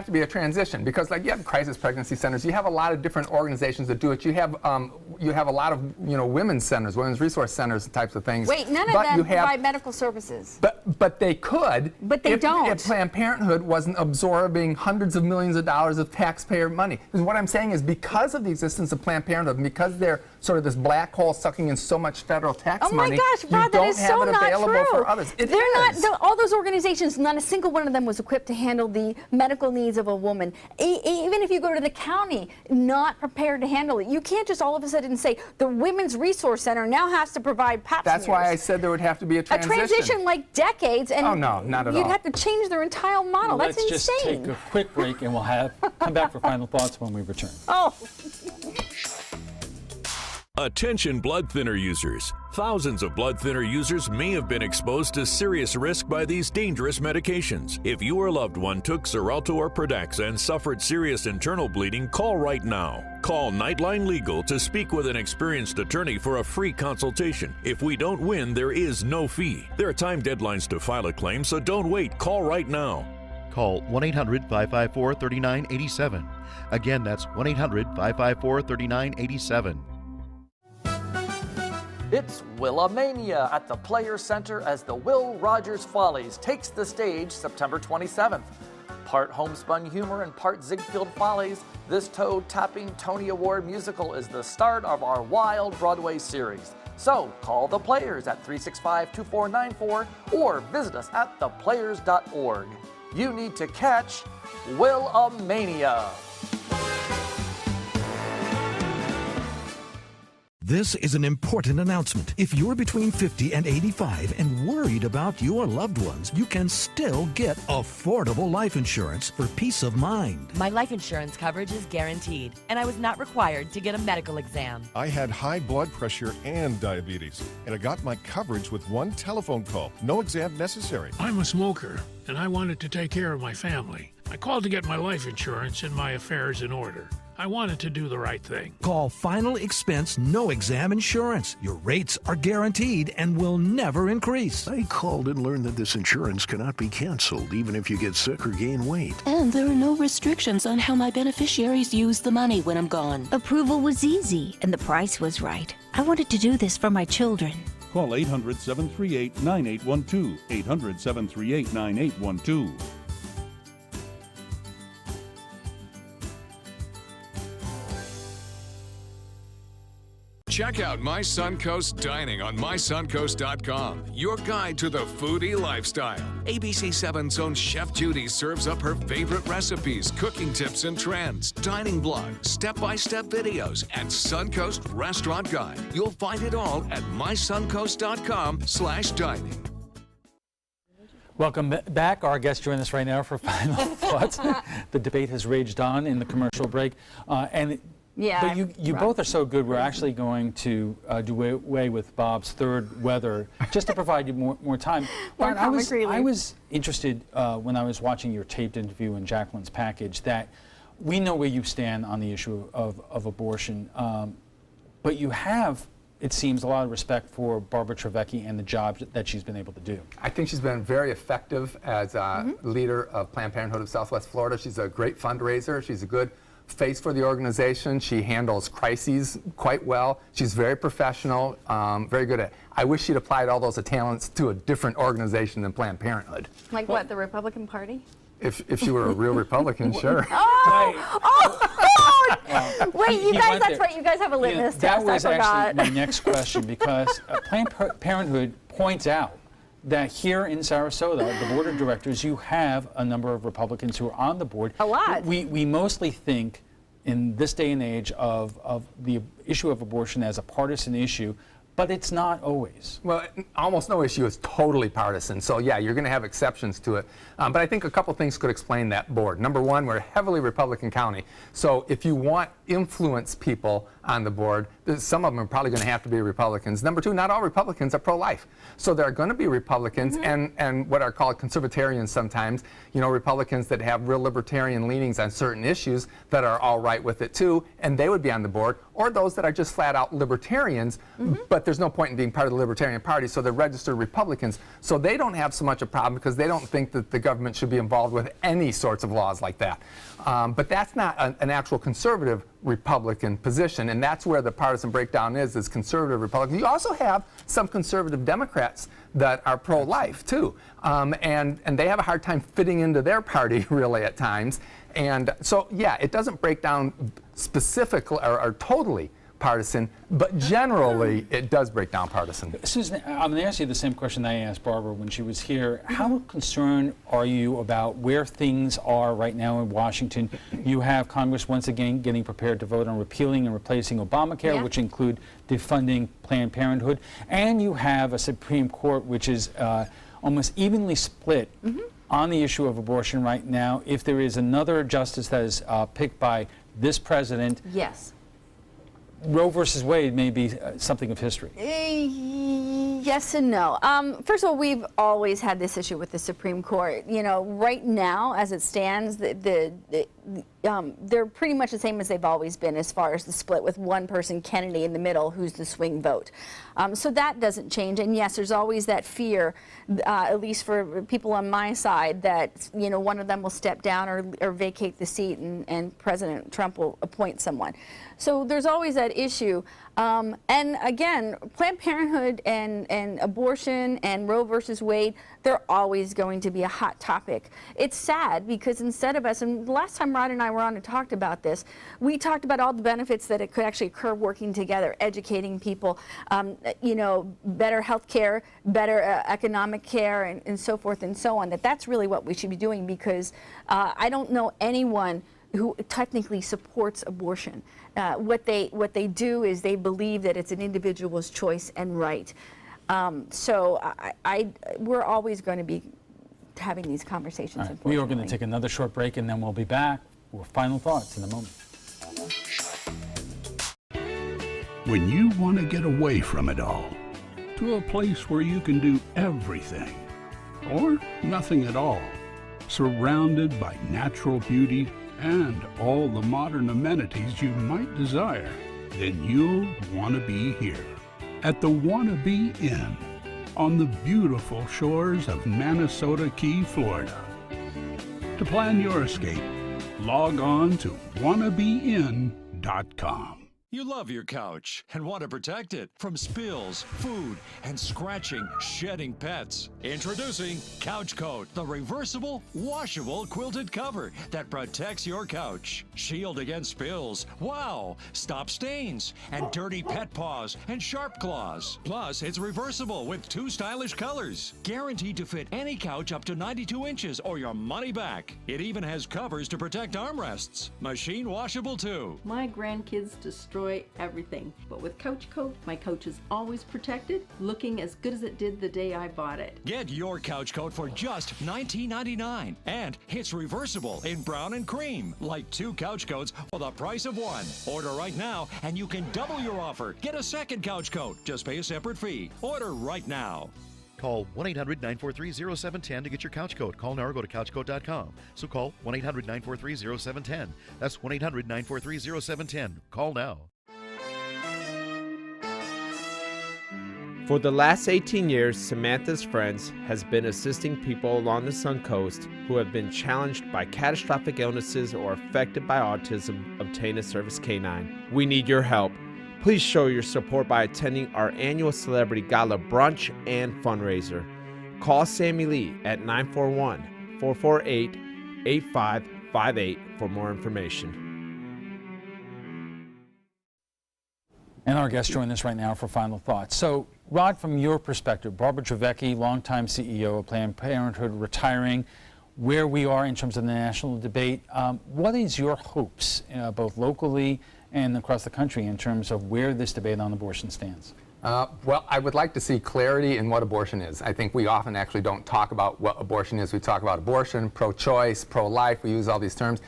to be a transition, because like you have crisis pregnancy centers, you have a lot of different organizations that do it. You have a lot of women's centers, women's resource centers, types of things. Wait, none of them provide medical services. But they could. But they don't. If Planned Parenthood wasn't absorbing hundreds of millions of dollars of taxpayer money. And what I'm saying is, because of the existence of Planned Parenthood, and because they're sort of this black hole sucking in so much federal tax money, gosh, Rod, you don't that is have so it available not true. for others. All those organizations, not a single one of them was equipped to handle the medical needs of a woman. Even if you go to the county, not prepared to handle it. You can't just all of a sudden say the Women's Resource Center now has to provide pap That's smears. why I said there would have to be a transition. A transition like decades, and oh, no, not at all. You'd have to change their entire model. Let's That's just insane. take a quick break, and we'll come back for final thoughts when we return. Oh. Attention blood thinner users. Thousands of blood thinner users may have been exposed to serious risk by these dangerous medications. If you or a loved one took Xarelto or Pradaxa and suffered serious internal bleeding, call right now. Call Nightline Legal to speak with an experienced attorney for a free consultation. If we don't win, there is no fee. There are time deadlines to file a claim, so don't wait. Call right now. Call 1-800-554-3987. Again, that's 1-800-554-3987. It's Willamania at the Players Center as the Will Rogers Follies takes the stage September 27th. Part homespun humor and part Ziegfeld Follies, this toe-tapping Tony Award musical is the start of our wild Broadway series. So call the Players at 365-2494 or visit us at theplayers.org. You need to catch Willamania. This is an important announcement. If you're between 50 and 85 and worried about your loved ones, you can still get affordable life insurance for peace of mind. My life insurance coverage is guaranteed, and I was not required to get a medical exam. I had high blood pressure and diabetes, and I got my coverage with one telephone call. No exam necessary. I'm a smoker, and I wanted to take care of my family. I called to get my life insurance and my affairs in order. I wanted to do the right thing. Call Final Expense No Exam Insurance. Your rates are guaranteed and will never increase. I called and learned that this insurance cannot be canceled even if you get sick or gain weight. And there are no restrictions on how my beneficiaries use the money when I'm gone. Approval was easy and the price was right. I wanted to do this for my children. Call 800-738-9812. 800-738-9812. Check out My Suncoast Dining on mysuncoast.com, your guide to the foodie lifestyle. ABC7's own Chef Judy serves up her favorite recipes, cooking tips and trends, dining blogs, step-by-step videos, and Suncoast Restaurant Guide. You'll find it all at mysuncoast.com/dining. Welcome back. Our guests join us right now for final thoughts. The debate has raged on in the commercial break. Yeah, but you both are so good. We're actually going to do away with Bob's third weather just to provide you more time. More I relief. was interested when I was watching your taped interview in Jacqueline's package that we know where you stand on the issue of abortion, but you have, it seems, a lot of respect for Barbara Trevecki and the job that she's been able to do. I think she's been very effective as leader of Planned Parenthood of Southwest Florida. She's a great fundraiser. She's a good face for the organization. She handles crises quite well. She's very professional, very good at it. I wish she'd applied all those talents to a different organization than Planned Parenthood. Like what, the Republican Party? If she were a real Republican, sure. Wait, you guys, that's right, you guys have a litmus test, That was I forgot. actually my next question, because Planned Parenthood points out that here in Sarasota, the board of directors, you have a number of Republicans who are on the board. A lot. We mostly think in this day and age of the issue of abortion as a partisan issue, but it's not always. Well, almost no issue is totally partisan. So yeah, you're going to have exceptions to it. But I think a couple things could explain that board. Number one, we're a heavily Republican county. So if you want influence people on the board, some of them are probably going to have to be Republicans. Number two, not all Republicans are pro-life. So there are going to be Republicans and what are called conservatarians sometimes, you know, Republicans that have real libertarian leanings on certain issues that are all right with it too, and they would be on the board, or those that are just flat out libertarians, but there's no point in being part of the Libertarian Party, so they're registered Republicans. So they don't have so much a problem because they don't think that the government should be involved with any sorts of laws like that. But that's not an actual conservative Republican position, and that's where the partisan breakdown is conservative Republicans. You also have some conservative Democrats that are pro-life too, and they have a hard time fitting into their party really at times. And so yeah, it doesn't break down specifically or totally partisan, but generally it does break down partisan. Susan, I'm going to ask you the same question I asked Barbara when she was here. How concerned are you about where things are right now in Washington? You have Congress once again getting prepared to vote on repealing and replacing Obamacare, which include defunding Planned Parenthood, and you have a Supreme Court which is almost evenly split on the issue of abortion right now. If there is another justice that is picked by this president, Roe versus Wade may be something of history. Yes and no. First of all, we've always had this issue with the Supreme Court. You know, right now, as it stands, they're pretty much the same as they've always been as far as the split, with one person, Kennedy, in the middle, who's the swing vote. So that doesn't change. And yes, there's always that fear, at least for people on my side, that, you know, one of them will step down or vacate the seat, and President Trump will appoint someone. So there's always that issue. And again, Planned Parenthood and abortion and Roe versus Wade, they're always going to be a hot topic. It's sad because instead of us, and the last time Rod and I were on and talked about this, we talked about all the benefits that it could actually occur working together, educating people, you know, better health care, better economic care, and so forth and so on. That's really what we should be doing, because I don't know anyone who technically supports abortion. What they do is they believe that it's an individual's choice and right. So we're always going to be having these conversations. Right. We are going to take another short break, and then we'll be back with final thoughts in a moment. When you want to get away from it all, to a place where you can do everything, or nothing at all, surrounded by natural beauty and all the modern amenities you might desire, then you'll want to be here at the Wannabe Inn on the beautiful shores of Manasota Key, Florida. To plan your escape, log on to wannabeinn.com. You love your couch and want to protect it from spills, food, and scratching, shedding pets. Introducing Couch Coat, the reversible, washable quilted cover that protects your couch. Shield against spills, wow, stop stains, and dirty pet paws and sharp claws. Plus, it's reversible with 2 stylish colors. Guaranteed to fit any couch up to 92 inches or your money back. It even has covers to protect armrests. Machine washable too. My grandkids destroy everything, but with Couch Coat, my couch is always protected, looking as good as it did the day I bought it. Get your Couch Coat for just $19.99, and it's reversible in brown and cream, like 2 couch coats for the price of 1. Order right now, and you can double your offer. Get a second Couch Coat. Just pay a separate fee. Order right now. Call 1-800-943-0710 to get your couch coat. Call now or go to couchcoat.com. So call 1-800-943-0710. That's 1-800-943-0710. Call now. For the last 18 years, Samantha's Friends has been assisting people along the Suncoast who have been challenged by catastrophic illnesses or affected by autism obtain a service canine. We need your help. Please show your support by attending our annual Celebrity Gala brunch and fundraiser. Call Sammy Lee at 941-448-8558 for more information. And our guests join us right now for final thoughts. So, Rod, from your perspective, Barbara Trevecki, longtime CEO of Planned Parenthood, retiring, where we are in terms of the national debate, what is your hopes, both locally and across the country, in terms of where this debate on abortion stands? Well, I would like to see clarity in what abortion is. I think we often actually don't talk about what abortion is. We talk about abortion, pro-choice, pro-life. We use all these terms.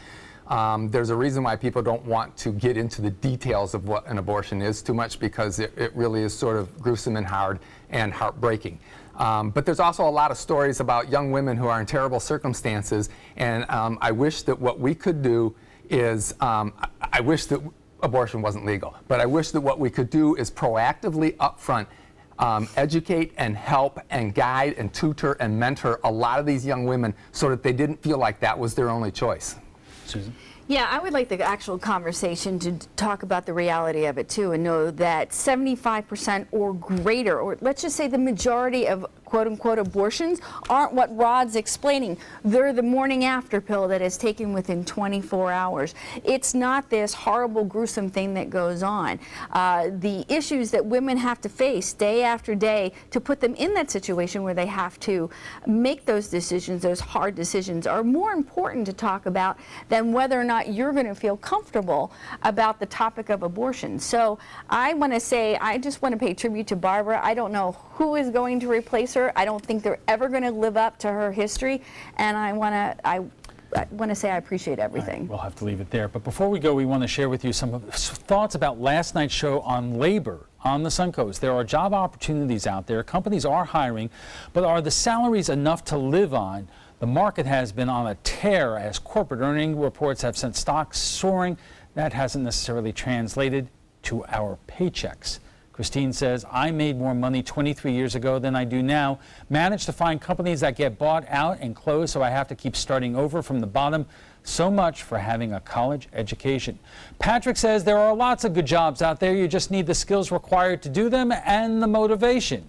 There's a reason why people don't want to get into the details of what an abortion is too much, because it really is sort of gruesome and hard and heartbreaking. But there's also a lot of stories about young women who are in terrible circumstances, and I wish that what we could do is, I wish that abortion wasn't legal, but I wish that what we could do is proactively up front educate and help and guide and tutor and mentor a lot of these young women so that they didn't feel like that was their only choice. Susan? Yeah, I would like the actual conversation to talk about the reality of it too, and know that 75% or greater, or let's just say the majority of quote-unquote abortions aren't what Rod's explaining. They're the morning after pill that is taken within 24 hours. It's not this horrible, gruesome thing that goes on. The issues that women have to face day after day to put them in that situation where they have to make those decisions, those hard decisions, are more important to talk about than whether or not you're going to feel comfortable about the topic of abortion. So I want to say, I just want to pay tribute to Barbara. I don't know who is going to replace her. I don't think they're ever going to live up to her history, and I want to say I appreciate everything. Right, we'll have to leave it there. But before we go, we want to share with you some thoughts about last night's show on labor on the Suncoast. There are job opportunities out there. Companies are hiring, but are the salaries enough to live on? The market has been on a tear as corporate earning reports have sent stocks soaring. That hasn't necessarily translated to our paychecks. Christine says, I made more money 23 years ago than I do now. Managed to find companies that get bought out and close, so I have to keep starting over from the bottom. So much for having a college education. Patrick says there are lots of good jobs out there. You just need the skills required to do them and the motivation.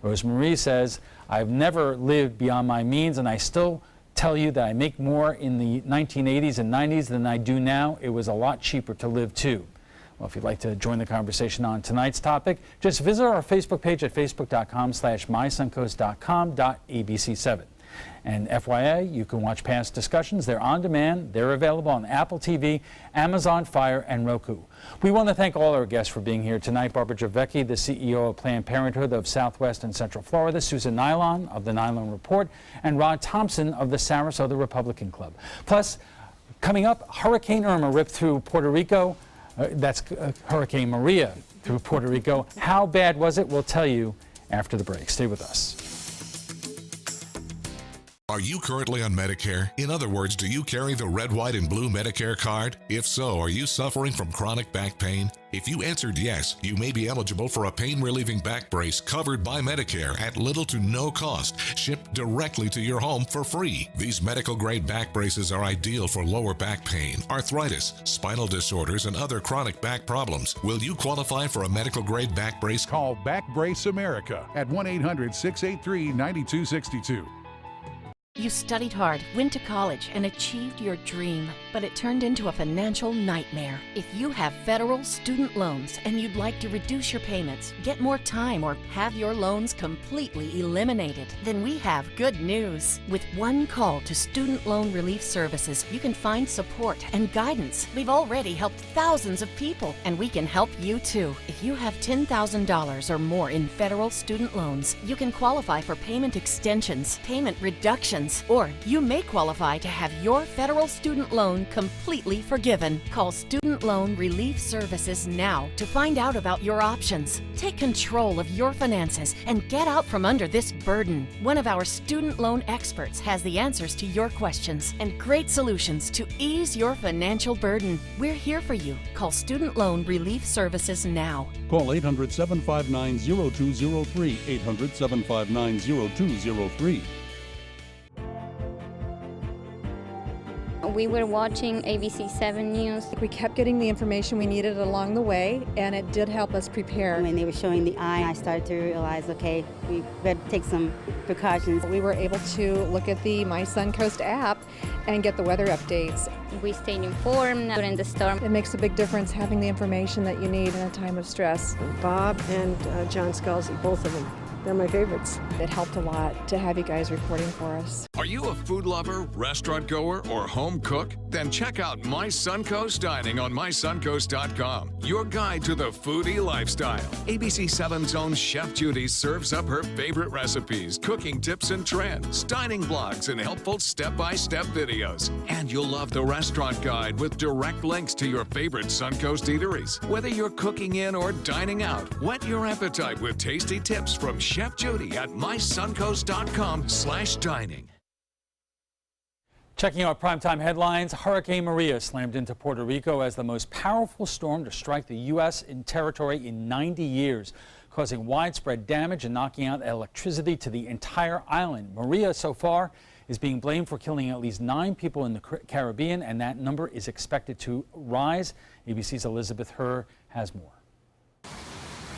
Rosemarie says, I've never lived beyond my means, and I still tell you that I make more in the 1980s and 90s than I do now. It was a lot cheaper to live too. Well, if you'd like to join the conversation on tonight's topic, just visit our Facebook page at facebook.com/mysuncoast.com.abc7. And FYI, you can watch past discussions. They're on demand. They're available on Apple TV, Amazon Fire, and Roku. We want to thank all our guests for being here tonight. Barbara Javecki, the CEO of Planned Parenthood of Southwest and Central Florida, Susan Nylon of the Nylon Report, and Rod Thompson of the Sarasota Republican Club. Plus, coming up, Hurricane Irma ripped through Puerto Rico. That's Hurricane Maria through Puerto Rico. How bad was it? We'll tell you after the break. Stay with us. Are you currently on Medicare? In other words, do you carry the red, white, and blue Medicare card? If so, are you suffering from chronic back pain? If you answered yes, you may be eligible for a pain-relieving back brace covered by Medicare at little to no cost, shipped directly to your home for free. These medical-grade back braces are ideal for lower back pain, arthritis, spinal disorders, and other chronic back problems. Will you qualify for a medical-grade back brace? Call Back Brace America at 1-800-683-9262. You studied hard, went to college, and achieved your dream, but it turned into a financial nightmare. If you have federal student loans and you'd like to reduce your payments, get more time, or have your loans completely eliminated, then we have good news. With one call to Student Loan Relief Services, you can find support and guidance. We've already helped thousands of people, and we can help you too. If you have $10,000 or more in federal student loans, you can qualify for payment extensions, payment reductions, or you may qualify to have your federal student loan completely forgiven. Call Student Loan Relief Services now to find out about your options. Take control of your finances and get out from under this burden. One of our student loan experts has the answers to your questions and great solutions to ease your financial burden. We're here for you. Call Student Loan Relief Services now. Call 800-759-0203, 800-759-0203. We were watching ABC7 News. We kept getting the information we needed along the way, and it did help us prepare. When they were showing the eye, I started to realize, okay, we better take some precautions. We were able to look at the My Suncoast app and get the weather updates. We stayed informed during the storm. It makes a big difference having the information that you need in a time of stress. Bob and John Scalzi, both of them. They're my favorites. It helped a lot to have you guys reporting for us. Are you a food lover, restaurant goer, or home cook? Then check out My Suncoast Dining on mysuncoast.com, your guide to the foodie lifestyle. ABC7's own Chef Judy serves up her favorite recipes, cooking tips and trends, dining blogs, and helpful step-by-step videos. And you'll love the restaurant guide with direct links to your favorite Suncoast eateries. Whether you're cooking in or dining out, whet your appetite with tasty tips from Chef Judy at mysuncoast.com/dining. Checking out primetime headlines, Hurricane Maria slammed into Puerto Rico as the most powerful storm to strike the U.S. territory in 90 years, causing widespread damage and knocking out electricity to the entire island. Maria, so far, is being blamed for killing at least 9 people in the Caribbean, and that number is expected to rise. ABC's Elizabeth Herr has more.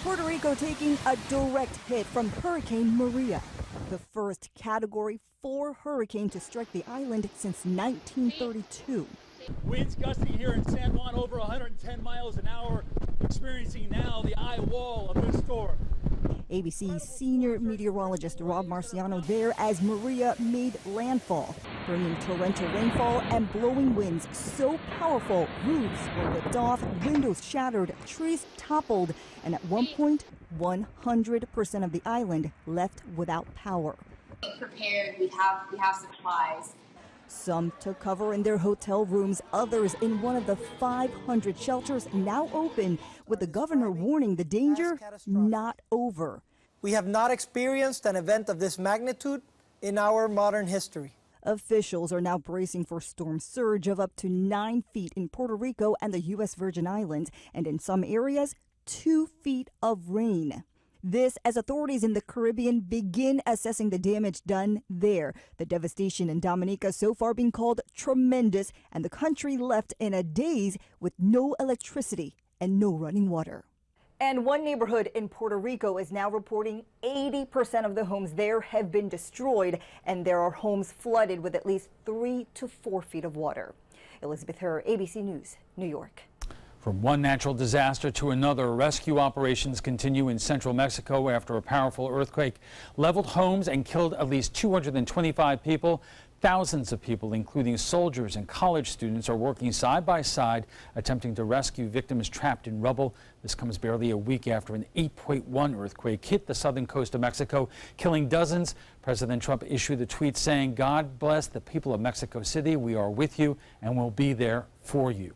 Puerto Rico taking a direct hit from Hurricane Maria, the first Category 4 hurricane to strike the island since 1932. Winds gusting here in San Juan over 110 miles an hour, experiencing now the eye wall of this storm. ABC's senior meteorologist Rob Marciano there as Maria made landfall, bringing torrential rainfall and blowing winds so powerful roofs were ripped off, windows shattered, trees toppled, and at one point 100% of the island left without power. Prepared, we have supplies. Some took cover in their hotel rooms, others in one of the 500 shelters now open, with the governor warning the danger not over. We have not experienced an event of this magnitude in our modern history. Officials are now bracing for storm surge of up to 9 feet in Puerto Rico and the U.S. Virgin Islands, and in some areas, 2 feet of rain. This as authorities in the Caribbean begin assessing the damage done there. The devastation in Dominica so far being called tremendous, and the country left in a daze with no electricity and no running water. And one neighborhood in Puerto Rico is now reporting 80% of the homes there have been destroyed, and there are homes flooded with at least 3 to 4 feet of water. Elizabeth Herr, ABC News, New York. From one natural disaster to another, rescue operations continue in central Mexico after a powerful earthquake leveled homes and killed at least 225 people. Thousands of people, including soldiers and college students, are working side by side, attempting to rescue victims trapped in rubble. This comes barely a week after an 8.1 earthquake hit the southern coast of Mexico, killing dozens. President Trump issued a tweet saying, "God bless the people of Mexico City. We are with you and will be there for you."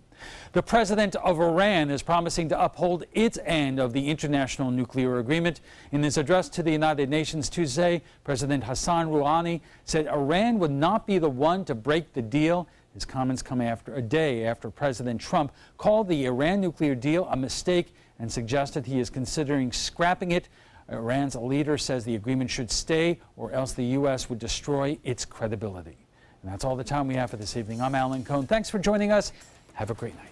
The president of Iran is promising to uphold its end of the international nuclear agreement. In his address to the United Nations Tuesday, President Hassan Rouhani said Iran would not be the one to break the deal. His comments come after a day after President Trump called the Iran nuclear deal a mistake and suggested he is considering scrapping it. Iran's leader says the agreement should stay, or else the U.S. would destroy its credibility. And that's all the time we have for this evening. I'm Alan Cohn. Thanks for joining us. Have a great night.